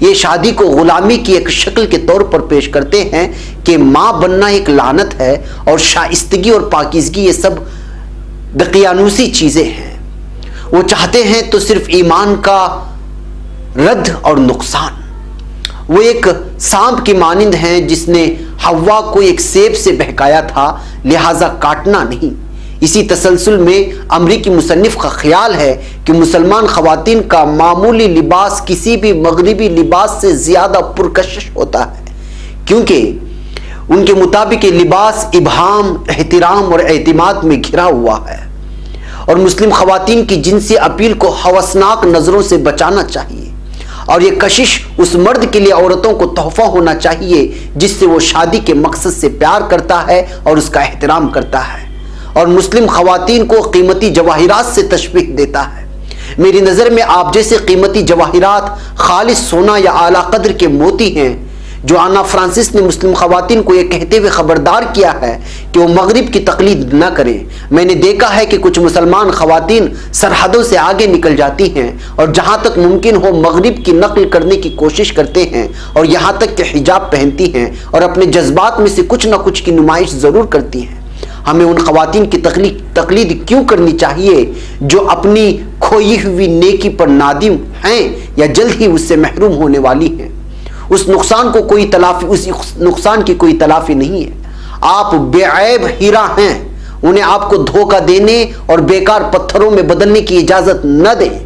یہ شادی کو غلامی کی ایک شکل کے طور پر پیش کرتے ہیں کہ ماں بننا ایک لعنت ہے اور شائستگی اور پاکیزگی یہ سب دقیانوسی چیزیں ہیں. وہ چاہتے ہیں تو صرف ایمان کا رد اور نقصان. وہ ایک سانپ کی مانند ہیں جس نے حوا کو ایک سیب سے بہکایا تھا، لہٰذا کاٹنا نہیں. اسی تسلسل میں امریکی مصنف کا خیال ہے کہ مسلمان خواتین کا معمولی لباس کسی بھی مغربی لباس سے زیادہ پرکشش ہوتا ہے، کیونکہ ان کے مطابق یہ لباس ابہام، احترام اور اعتماد میں گھرا ہوا ہے، اور مسلم خواتین کی جنسی اپیل کو ہوسناک نظروں سے بچانا چاہیے. اور یہ کشش اس مرد کے لیے عورتوں کو تحفہ ہونا چاہیے جس سے وہ شادی کے مقصد سے پیار کرتا ہے اور اس کا احترام کرتا ہے، اور مسلم خواتین کو قیمتی جواہرات سے تشبیہ دیتا ہے. میری نظر میں آپ جیسے قیمتی جواہرات خالص سونا یا اعلیٰ قدر کے موتی ہیں. جو آنا فرانسس نے مسلم خواتین کو یہ کہتے ہوئے خبردار کیا ہے کہ وہ مغرب کی تقلید نہ کریں. میں نے دیکھا ہے کہ کچھ مسلمان خواتین سرحدوں سے آگے نکل جاتی ہیں اور جہاں تک ممکن ہو مغرب کی نقل کرنے کی کوشش کرتے ہیں، اور یہاں تک کہ حجاب پہنتی ہیں اور اپنے جذبات میں سے کچھ نہ کچھ کی نمائش ضرور کرتی ہیں. ہمیں ان خواتین کی تقلید کیوں کرنی چاہیے جو اپنی کھوئی ہوئی نیکی پر نادم ہیں یا جلد ہی اس سے محروم ہونے والی ہیں. اس نقصان کی کوئی تلافی نہیں ہے. آپ بے عیب ہیرا ہیں. انہیں آپ کو دھوکہ دینے اور بیکار پتھروں میں بدلنے کی اجازت نہ دیں،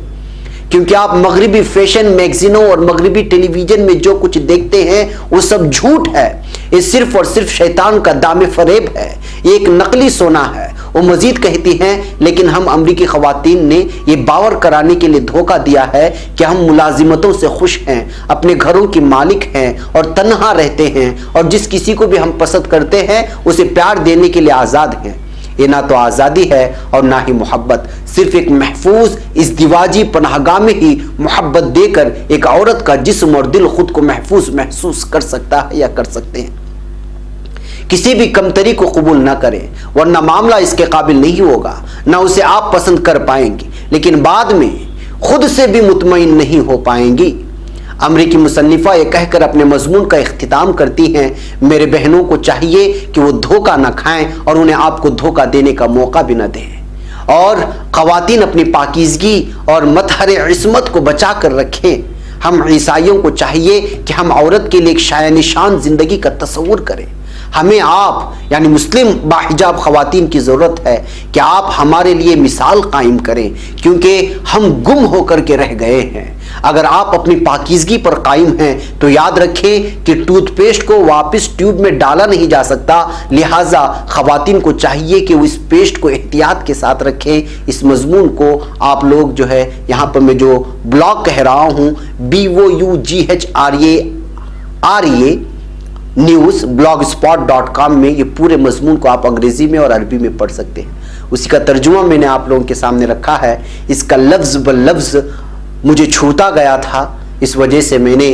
کیونکہ آپ مغربی فیشن میگزینوں اور مغربی ٹیلی ویژن میں جو کچھ دیکھتے ہیں وہ سب جھوٹ ہے. یہ صرف اور صرف شیطان کا دام فریب ہے. یہ ایک نقلی سونا ہے. وہ مزید کہتی ہیں، لیکن ہم امریکی خواتین نے یہ باور کرانے کے لیے دھوکہ دیا ہے کہ ہم ملازمتوں سے خوش ہیں، اپنے گھروں کی مالک ہیں اور تنہا رہتے ہیں، اور جس کسی کو بھی ہم پسند کرتے ہیں اسے پیار دینے کے لیے آزاد ہیں. یہ نہ تو آزادی ہے اور نہ ہی محبت. صرف ایک محفوظ ازدواجی پناہ گاہ میں ہی محبت دے کر ایک عورت کا جسم اور دل خود کو محفوظ محسوس کر سکتا ہے یا کر سکتے ہیں. کسی بھی کمتری کو قبول نہ کریں، ورنہ معاملہ اس کے قابل نہیں ہوگا، نہ اسے آپ پسند کر پائیں گے، لیکن بعد میں خود سے بھی مطمئن نہیں ہو پائیں گی. امریکی مصنفہ یہ کہہ کر اپنے مضمون کا اختتام کرتی ہیں، میرے بہنوں کو چاہیے کہ وہ دھوکہ نہ کھائیں اور انہیں آپ کو دھوکہ دینے کا موقع بھی نہ دیں. اور خواتین اپنی پاکیزگی اور مطہر عصمت کو بچا کر رکھیں. ہم عیسائیوں کو چاہیے کہ ہم عورت کے لیے ایک شایع نشان زندگی کا تصور کریں. ہمیں آپ یعنی مسلم باحجاب خواتین کی ضرورت ہے کہ آپ ہمارے لیے مثال قائم کریں، کیونکہ ہم گم ہو کر کے رہ گئے ہیں. اگر آپ اپنی پاکیزگی پر قائم ہیں تو یاد رکھیں کہ ٹوتھ پیسٹ کو واپس ٹیوب میں ڈالا نہیں جا سکتا، لہٰذا خواتین کو چاہیے کہ وہ اس پیسٹ کو احتیاط کے ساتھ رکھیں. اس مضمون کو آپ لوگ جو ہے یہاں پر میں جو بلاگ کہہ رہا ہوں BOUGHRA نیوز blogspot.com میں یہ پورے مضمون کو آپ انگریزی میں اور عربی میں پڑھ سکتے ہیں. اسی کا ترجمہ میں نے آپ لوگوں کے سامنے رکھا ہے. اس کا لفظ باللفظ مجھے چھوتا گیا تھا، اس وجہ سے میں نے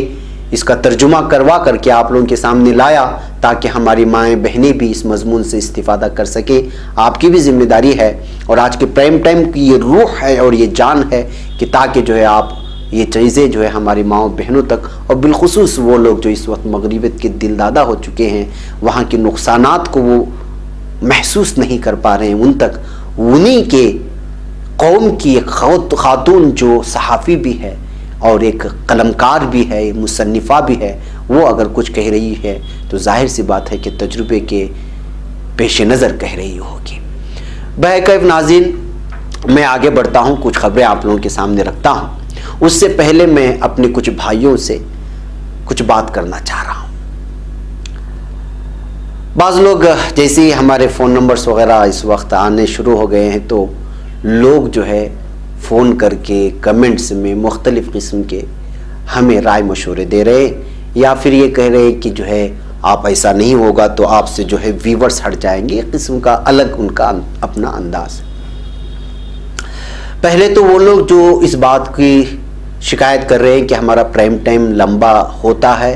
اس کا ترجمہ کروا کر کے آپ لوگوں کے سامنے لایا تاکہ ہماری مائیں بہنیں بھی اس مضمون سے استفادہ کر سکے. آپ کی بھی ذمہ داری ہے اور آج کے پرائم ٹائم کی یہ روح ہے اور یہ جان ہے کہ تاکہ جو ہے آپ یہ چیزیں جو ہے ہماری ماؤں بہنوں تک، اور بالخصوص وہ لوگ جو اس وقت مغربیت کے دل دادہ ہو چکے ہیں، وہاں کے نقصانات کو وہ محسوس نہیں کر پا رہے ہیں، ان تک انہیں کے قوم کی ایک خاتون جو صحافی بھی ہے اور ایک قلمکار بھی ہے، مصنفہ بھی ہے، وہ اگر کچھ کہہ رہی ہے تو ظاہر سی بات ہے کہ تجربے کے پیش نظر کہہ رہی ہوگی. بہرکیف ناظرین، میں آگے بڑھتا ہوں، کچھ خبریں آپ لوگوں کے سامنے رکھتا ہوں. اس سے پہلے میں اپنے کچھ بھائیوں سے کچھ بات کرنا چاہ رہا ہوں. بعض لوگ جیسے ہی ہمارے فون نمبرز وغیرہ اس وقت آنے شروع ہو گئے ہیں تو لوگ جو ہے فون کر کے کمنٹس میں مختلف قسم کے ہمیں رائے مشورے دے رہے، یا پھر یہ کہہ رہے کہ جو ہے آپ ایسا نہیں ہوگا تو آپ سے جو ہے ویورز ہٹ جائیں گے. ایک قسم کا الگ ان کا اپنا انداز ہے. پہلے تو وہ لوگ جو اس بات کی شکایت کر رہے ہیں کہ ہمارا پرائم ٹائم لمبا ہوتا ہے،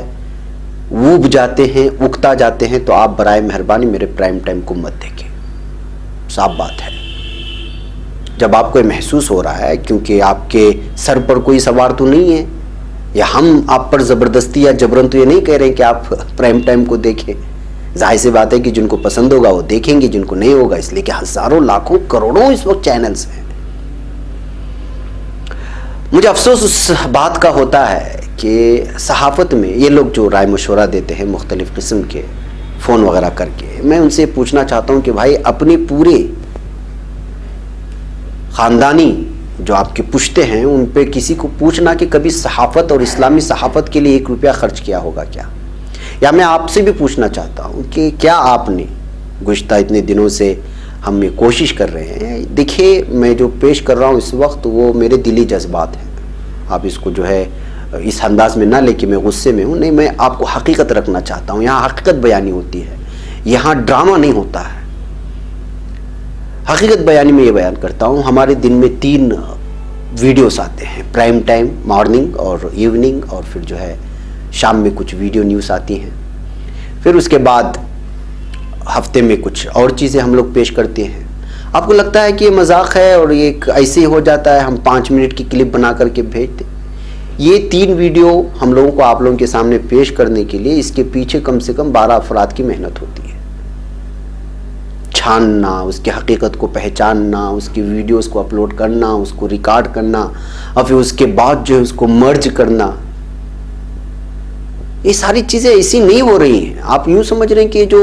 اوب جاتے ہیں، اکتا جاتے ہیں، تو آپ برائے مہربانی میرے پرائم ٹائم کو مت دیکھیں. صاف بات ہے، جب آپ کو محسوس ہو رہا ہے، کیونکہ آپ کے سر پر کوئی سوار تو نہیں ہے، یا ہم آپ پر زبردستی یا جبرن تو یہ نہیں کہہ رہے ہیں کہ آپ پرائم ٹائم کو دیکھیں. ظاہر سی بات ہے کہ جن کو پسند ہوگا وہ دیکھیں گے, جن کو نہیں ہوگا, اس لیے کہ ہزاروں لاکھوں کروڑوں اس وقت چینلز ہیں. مجھے افسوس اس بات کا ہوتا ہے کہ صحافت میں یہ لوگ جو رائے مشورہ دیتے ہیں مختلف قسم کے فون وغیرہ کر کے, میں ان سے پوچھنا چاہتا ہوں کہ بھائی اپنے پورے خاندانی جو آپ کے پشتے ہیں ان پہ کسی کو پوچھنا کہ کبھی صحافت اور اسلامی صحافت کے لیے 1 روپیہ خرچ کیا ہوگا کیا؟ یا میں آپ سے بھی پوچھنا چاہتا ہوں کہ کیا آپ نے گزشتہ اتنے دنوں سے ہم یہ کوشش کر رہے ہیں, دیکھیے میں جو پیش کر رہا ہوں اس وقت وہ میرے دلی جذبات ہیں, آپ اس کو جو ہے اس انداز میں نہ لے کہ میں غصے میں ہوں, نہیں, میں آپ کو حقیقت رکھنا چاہتا ہوں. یہاں حقیقت بیانی ہوتی ہے, یہاں ڈرامہ نہیں ہوتا ہے. حقیقت بیانی میں یہ بیان کرتا ہوں. ہمارے دن میں 3 ویڈیوز آتے ہیں, پرائم ٹائم, مارننگ اور ایوننگ, اور پھر جو ہے شام میں کچھ ویڈیو نیوز آتی ہیں. پھر اس کے بعد ہفتے میں کچھ اور چیزیں ہم لوگ پیش کرتے ہیں. آپ کو لگتا ہے کہ یہ مذاق ہے اور یہ ایسے ہی ہو جاتا ہے, ہم 5 منٹ کی کلپ بنا کر کے بھیجتے. یہ 3 ویڈیو ہم لوگوں کو آپ لوگوں کے سامنے پیش کرنے کے لیے اس کے پیچھے کم سے کم 12 افراد کی محنت ہوتی ہے. چھاننا, اس کی حقیقت کو پہچاننا, اس کی ویڈیوز کو اپلوڈ کرنا, اس کو ریکارڈ کرنا, اور پھر اس کے بعد جو ہے اس کو مرج کرنا. یہ ساری چیزیں ایسی نہیں ہو رہی ہیں. آپ یوں سمجھ رہے ہیں کہ جو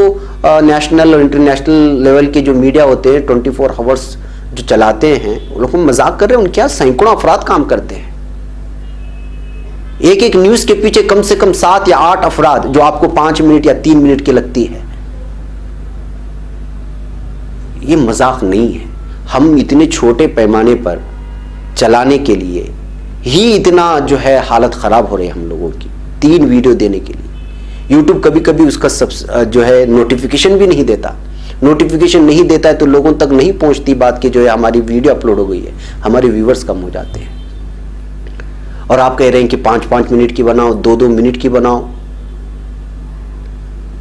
نیشنل اور انٹرنیشنل لیول کے جو میڈیا ہوتے ہیں 24 آورس جو چلاتے ہیں وہ لوگ مذاق کر رہے ہیں. ان کے یہاں سینکڑوں افراد کام کرتے ہیں. ایک نیوز کے پیچھے کم سے کم 7 یا 8 افراد, جو آپ کو 5 منٹ یا 3 منٹ کی لگتی ہے. یہ مذاق نہیں ہے. ہم اتنے چھوٹے پیمانے پر چلانے کے لیے ہی اتنا جو ہے حالت خراب ہو رہی ہے ہم لوگوں کی. 3 ویڈیو دینے کے لیے یوٹیوب کبھی کبھی اس کا جو ہے نوٹیفیکیشن بھی نہیں دیتا. نوٹیفیکیشن نہیں دیتا ہے تو لوگوں تک نہیں پہنچتی بات کہ جو ہے ہماری ویڈیو اپلوڈ ہو گئی ہے, ہمارے ویورز کم ہو جاتے ہیں. اور آپ کہہ رہے ہیں کہ 5 منٹ کی بناؤ, 2 منٹ کی بناؤ.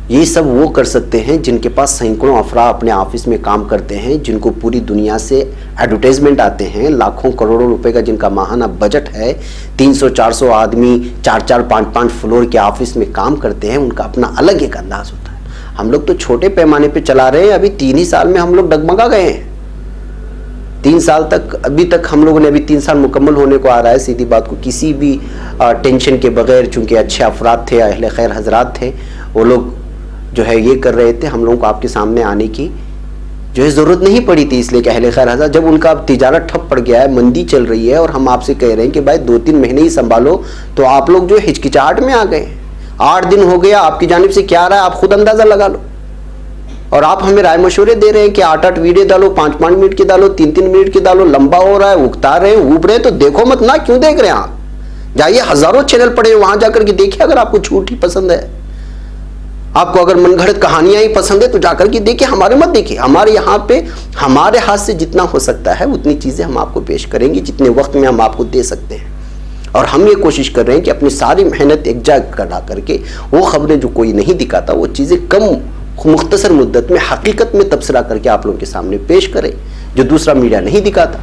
یہ سب وہ کر سکتے ہیں جن کے پاس سینکڑوں افراد اپنے آفس میں کام کرتے ہیں, جن کو پوری دنیا سے ایڈورٹائزمنٹ آتے ہیں, لاکھوں کروڑوں روپے کا جن کا ماہانہ بجٹ ہے. 300-400 آدمی 4-5 فلور کے آفس میں کام کرتے ہیں. ان کا اپنا الگ ایک انداز ہوتا ہے. ہم لوگ تو چھوٹے پیمانے پہ چلا رہے ہیں. ابھی 3 ہی سال میں ہم لوگ ڈگمگا گئے ہیں. 3 سال تک, ابھی تک ہم لوگوں نے, ابھی 3 سال مکمل ہونے کو آ رہا ہے. سیدھی بات کو کسی بھی ٹینشن کے بغیر, چونکہ اچھے افراد تھے, اہل خیر حضرات تھے, وہ لوگ جو ہے یہ کر رہے تھے. ہم لوگوں کو آپ کے سامنے آنے کی جو ہے ضرورت نہیں پڑی تھی, اس لیے کہ اہل خیر حضرات جب ان کا تجارت ٹھپ پڑ گیا ہے, مندی چل رہی ہے, اور ہم آپ سے کہہ رہے ہیں کہ بھائی 2-3 مہینے ہی سنبھالو, تو آپ لوگ جو ہچکچاہٹ میں آ گئے. 8 دن ہو گیا, آپ کی جانب سے کیا آ رہا ہے آپ خود اندازہ لگا لو. اور آپ ہمیں رائے مشورے دے رہے ہیں کہ 8 ویڈیو ڈالو, 5 منٹ کی ڈالو, 3 منٹ کی ڈالو. لمبا ہو رہا ہے, اکتا رہے ہیں, اوب رہے ہیں, تو دیکھو مت نا. کیوں دیکھ رہے ہیں آپ؟ جائیے, ہزاروں چینل پڑے ہیں, وہاں جا کر کے دیکھیے. اگر آپ کو جھوٹ ہی پسند ہے, آپ کو اگر من گھڑت کہانیاں ہی پسند ہے, تو جا کر کے دیکھیے. ہمارے مت دیکھیے. ہمارے یہاں پہ ہمارے ہاتھ سے جتنا ہو سکتا ہے اتنی چیزیں ہم آپ کو پیش کریں گے, جتنے وقت میں ہم آپ کو دے سکتے ہیں. اور ہم یہ کوشش کر رہے ہیں کہ اپنی ساری محنت ایک جگہ کرا کر کے وہ خبریں جو کوئی نہیں دکھاتا, وہ چیزیں کم مختصر مدت میں حقیقت میں تبصرہ کر کے آپ لوگوں کے سامنے پیش کریں, جو دوسرا میڈیا نہیں دکھاتا.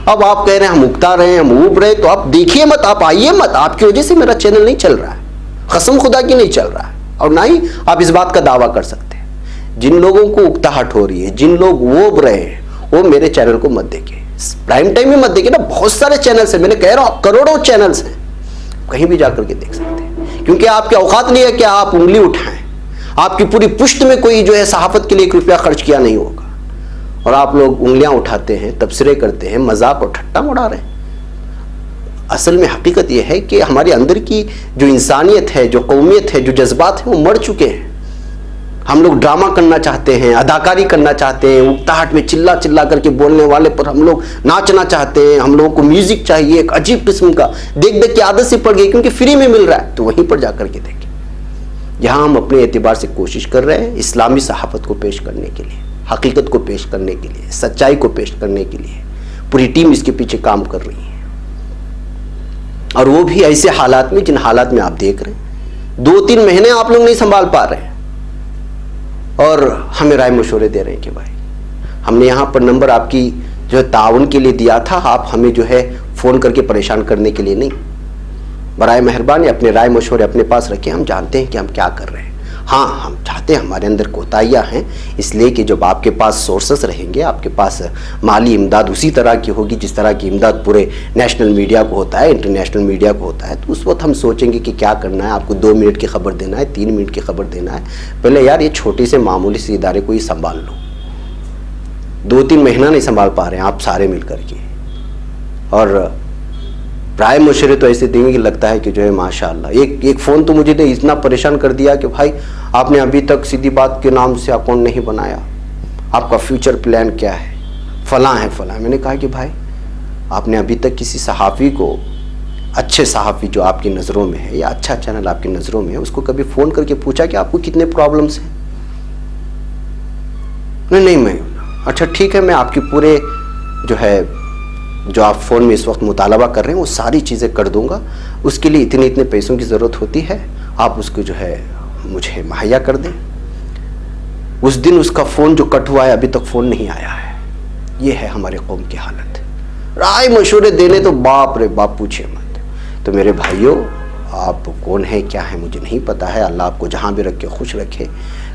اب آپ کہہ رہے ہیں ہم اکتا رہے ہیں, ہم اوب رہے, تو آپ دیکھیے مت, آپ آئیے مت. آپ کی وجہ سے میرا چینل نہیں چل رہا ہے, قسم خدا کی نہیں چل رہا ہے. اور نہ ہی آپ اس بات کا دعویٰ کر سکتے ہیں. جن لوگوں کو اکتاہٹ ہو رہی ہے, جن لوگ اوب رہے ہیں, وہ میرے چینل کو مت دیکھیں. پرائم ٹائم میں مت دیکھیں نا. بہت سارے چینلز ہیں, میں نے کہہ رہا ہوں کروڑوں چینلز ہیں, کہیں بھی جا کر کے دیکھ سکتے ہیں. کیونکہ آپ کے اوقات نہیں ہے کہ آپ انگلی اٹھائیں. آپ کی پوری پشت میں کوئی جو ہے صحافت کے لیے 1 روپیہ خرچ کیا نہیں ہوگا, اور آپ لوگ انگلیاں اٹھاتے ہیں, تبصرے کرتے ہیں, مذاق اور ٹھٹا اڑا رہے ہیں. اصل میں حقیقت یہ ہے کہ ہمارے اندر کی جو انسانیت ہے, جو قومیت ہے, جو جذبات ہیں, وہ مر چکے ہیں. ہم لوگ ڈرامہ کرنا چاہتے ہیں, اداکاری کرنا چاہتے ہیں, اکتاہٹ میں چلا چلا کر کے بولنے والے پر ہم لوگ ناچنا چاہتے ہیں. ہم لوگوں کو میوزک چاہیے ایک عجیب قسم کا, دیکھ دیکھ کے عادت سے پڑ گئی, کیونکہ فری میں مل رہا ہے, تو وہیں پر جا کر کے دیکھیں. یہاں ہم اپنے اعتبار سے کوشش کر رہے ہیں اسلامی صحافت کو پیش کرنے کے لیے, حقیقت کو پیش کرنے کے لیے, سچائی کو پیش کرنے کے لیے. پوری ٹیم اس کے پیچھے کام کر رہی ہے, اور وہ بھی ایسے حالات میں جن حالات میں آپ دیکھ رہے ہیں. 2-3 مہینے آپ لوگ نہیں سنبھال پا رہے ہیں, اور ہمیں رائے مشورے دے رہے ہیں کہ بھائی ہم نے یہاں پر نمبر آپ کی جو ہے تعاون کے لیے دیا تھا, آپ ہمیں جو ہے فون کر کے پریشان کرنے کے لیے نہیں. برائے مہربانی اپنے رائے مشورے اپنے پاس رکھیں، ہم جانتے ہیں کہ ہم کیا کر رہے ہیں۔ ہاں ہم چاہتے ہیں، ہمارے اندر کوتاہیاں ہیں، اس لیے کہ جب آپ کے پاس سورسز رہیں گے، آپ کے پاس مالی امداد اسی طرح کی ہوگی جس طرح کی امداد پورے نیشنل میڈیا کو ہوتا ہے، انٹرنیشنل میڈیا کو ہوتا ہے، تو اس وقت ہم سوچیں گے کہ کیا کرنا ہے۔ آپ کو 2 منٹ کی خبر دینا ہے، 3 منٹ کی خبر دینا ہے، پہلے یار یہ چھوٹی سے معمولی سے ادارے کو ہی سنبھال لو۔ 2-3 مہینہ نہیں سنبھال پا رہے ہیں آپ سارے مل کر کے، اور رائے مشورے تو ایسے دیں گے کہ لگتا ہے کہ جو ہے ماشاءاللہ۔ ایک فون تو مجھے نے اتنا پریشان کر دیا کہ بھائی آپ نے ابھی تک سیدھی بات کے نام سے اکاؤنٹ نہیں بنایا، آپ کا فیوچر پلان کیا ہے، فلاں ہے فلاں۔ میں نے کہا کہ بھائی آپ نے ابھی تک کسی صحافی کو، اچھے صحافی جو آپ کی نظروں میں ہے یا اچھا چینل آپ کی نظروں میں ہے، اس کو کبھی فون کر کے پوچھا کہ آپ کو کتنے پرابلمس ہیں؟ نہیں میں اچھا ٹھیک ہے، میں آپ کی پورے جو ہے جو آپ فون میں اس وقت مطالبہ کر رہے ہیں وہ ساری چیزیں کر دوں گا، اس کے لیے اتنے پیسوں کی ضرورت ہوتی ہے، آپ اس کو جو ہے مجھے مہیا کر دیں۔ اس دن اس کا فون جو کٹ ہوا ہے ابھی تک فون نہیں آیا ہے۔ یہ ہے ہمارے قوم کی حالت۔ رائے مشورے دینے تو باپ رے باپ پوچھے مت۔ تو میرے بھائیوں، آپ کون ہیں کیا ہیں مجھے نہیں پتا ہے، اللہ آپ کو جہاں بھی رکھے خوش رکھے۔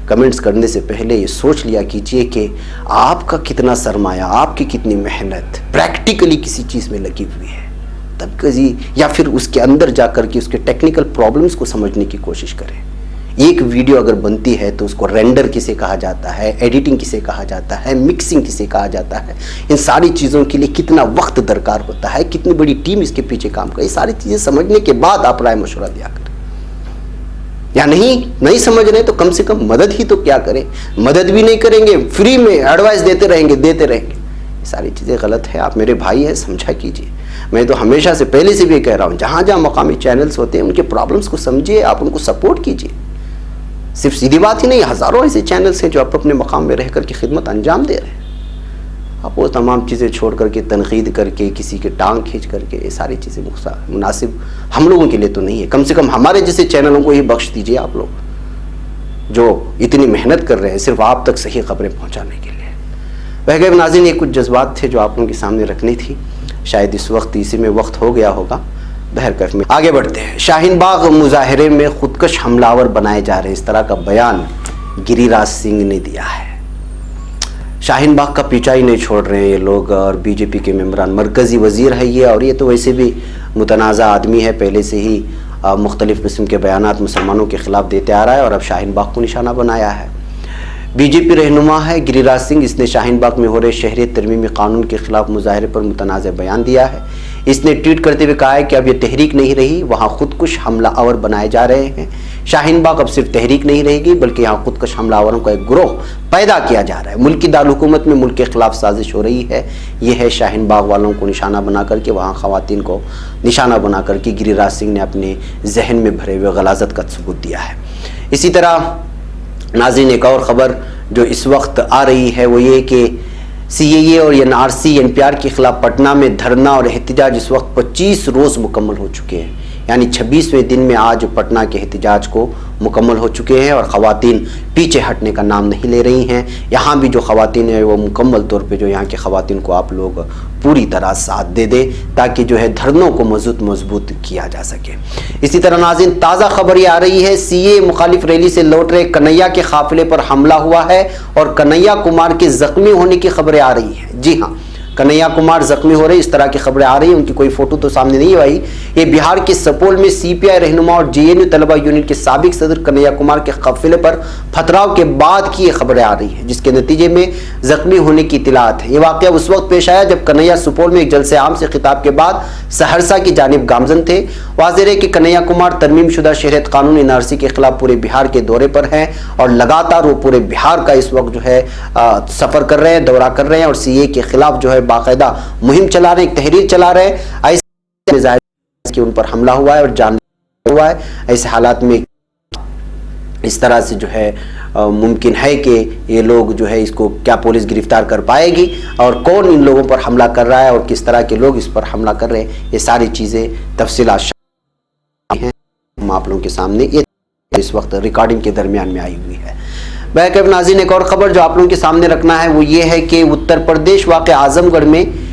کمنٹس کرنے سے پہلے یہ سوچ لیا کیجئے کہ آپ کا کتنا سرمایہ، آپ کی کتنی محنت پریکٹیکلی کسی چیز میں لگی ہوئی ہے، تب کبھی یا پھر اس کے اندر جا کر کے اس کے ٹیکنیکل پرابلمز کو سمجھنے کی کوشش کریں۔ ایک ویڈیو اگر بنتی ہے تو اس کو رینڈر کسے کہا جاتا ہے، ایڈیٹنگ کسے کہا جاتا ہے، مکسنگ کسے کہا جاتا ہے، ان ساری چیزوں کے لیے کتنا وقت درکار ہوتا ہے، کتنی بڑی ٹیم اس کے پیچھے کام کرے، یہ ساری چیزیں سمجھنے کے بعد آپ رائے مشورہ دیا کریں۔ یا نہیں سمجھ رہے تو کم سے کم مدد ہی تو کیا کریں۔ مدد بھی نہیں کریں گے، فری میں ایڈوائس دیتے رہیں گے یہ ساری چیزیں غلط ہے۔ آپ میرے بھائی ہیں، سمجھا کیجئے۔ میں تو ہمیشہ سے پہلے سے بھی کہہ رہا ہوں، جہاں جہاں مقامی چینلز ہوتے ہیں ان کے پرابلمز کو سمجھیے، آپ ان کو سپورٹ کیجئے۔ صرف سیدھی بات ہی نہیں، ہزاروں ایسے چینلز ہیں جو اپنے مقام میں رہ کر کے خدمت انجام دے رہے ہیں۔ آپ وہ تمام چیزیں چھوڑ کر کے، تنقید کر کے، کسی کے ٹانگ کھینچ کر کے، یہ ساری چیزیں مناسب ہم لوگوں کے لیے تو نہیں ہے۔ کم سے کم ہمارے جیسے چینلوں کو ہی بخش دیجئے آپ لوگ، جو اتنی محنت کر رہے ہیں صرف آپ تک صحیح خبریں پہنچانے کے لیے۔ ویسے ناظرین، یہ کچھ جذبات تھے جو آپ لوگوں کے سامنے رکھنی تھی، شاید اس وقت اسی میں وقت ہو گیا ہوگا۔ بہرکیف میں آگے بڑھتے ہیں۔ شاہین باغ مظاہرے میں خودکش حملہ آور بنائے جا رہے ہیں، اس طرح کا بیان گری راج سنگھ نے دیا ہے۔ شاہین باغ کا پیچھا ہی نہیں چھوڑ رہے ہیں یہ لوگ، اور بی جے پی کے ممبران، مرکزی وزیر ہے یہ، اور یہ تو ویسے بھی متنازع آدمی ہے، پہلے سے ہی مختلف قسم کے بیانات مسلمانوں کے خلاف دیتے آ رہا ہے، اور اب شاہین باغ کو نشانہ بنایا ہے۔ بی جے پی رہنما ہے گری راج سنگھ، اس نے شاہین باغ میں ہو رہے شہریت ترمیمی قانون کے خلاف مظاہرے پر متنازع بیان دیا ہے۔ اس نے ٹویٹ کرتے ہوئے کہا ہے کہ اب یہ تحریک نہیں رہی، وہاں خودکش حملہ آور بنائے جا رہے ہیں۔ شاہین باغ اب صرف تحریک نہیں رہے گی، بلکہ یہاں خودکش حملہ آوروں کا ایک گروہ پیدا کیا جا رہا ہے۔ ملک کی دارالحکومت میں ملک کے خلاف سازش ہو رہی ہے۔ یہ ہے شاہین باغ والوں کو نشانہ بنا کر کے، وہاں خواتین کو نشانہ بنا کر کے گری راج سنگھ نے اپنے ذہن میں بھرے ہوئے غلاظت کا ثبوت دیا ہے۔ اسی طرح ناظرین، ایک اور خبر جو اس وقت آ رہی ہے وہ یہ کہ سی اے اے اور N R C N P R کے خلاف پٹنہ میں دھرنا اور احتجاج اس وقت 25 روز مکمل ہو چکے ہیں، یعنی 26ویں دن میں آج پٹنہ کے احتجاج کو مکمل ہو چکے ہیں، اور خواتین پیچھے ہٹنے کا نام نہیں لے رہی ہیں۔ یہاں بھی جو خواتین ہیں وہ مکمل طور پہ جو یہاں کی خواتین کو آپ لوگ پوری طرح ساتھ دے دیں تاکہ جو ہے دھرنوں کو مضبوط کیا جا سکے۔ اسی طرح ناظرین، تازہ خبر یہ آ رہی ہے، سی اے مخالف ریلی سے لوٹ رہے کنہیا کے قافلے پر حملہ ہوا ہے اور کنہیا کمار کے زخمی ہونے کی خبریں آ رہی ہیں۔ جی ہاں، کنہیا کمار زخمی ہو رہے، اس طرح کی خبریں آ رہی ہیں، ان کی کوئی فوٹو تو سامنے نہیں آئی۔ یہ بہار کے سپول میں سی پی آئی رہنما اور جے این یو طلبہ یونین کے سابق صدر کنہیا کمار کے قافلے پر پتھراؤ کے بعد کی یہ خبریں آ رہی ہیں، جس کے نتیجے میں زخمی ہونے کی اطلاعات ہیں۔ یہ واقعہ اس وقت پیش آیا جب کنہیا سپول میں ایک جلسے عام سے خطاب کے بعد سہرسہ کی جانب گامزن تھے۔ واضح ہے کہ کنہیا کمار ترمیم شدہ شہریت قانون این آر سی کے خلاف پورے بہار کے دورے پر ہیں، اور لگاتار وہ پورے بہار کا اس وقت جو ہے سفر کر رہے ہیں، دورہ کر رہے ہیں، اور سی اے کے خلاف جو ہے باقاعدہ مہم چلا رہے ہیں، ایک تحریر چلا رہے ہیں۔ ایسے ظاہر کہ ان پر حملہ ہوا ہے اور جان ہوا ہے۔ ایسے حالات میں اس طرح سے جو ہے ممکن ہے کہ یہ لوگ جو ہے اس کو کیا پولیس گرفتار کر پائے گی، اور کون ان لوگوں پر حملہ کر رہا ہے اور کس طرح کے لوگ اس پر حملہ کر رہے ہیں، یہ ساری چیزیں تفصیلات ہیں ہم آپ لوگوں کے سامنے یہ اس وقت ریکارڈنگ کے درمیان میں آئی ہوئی ہے۔ بہرکیف ناظرین، ایک اور خبر جو آپ لوگوں کے سامنے رکھنا ہے وہ یہ ہے کہ اتر پردیش واقع اعظم گڑھ میں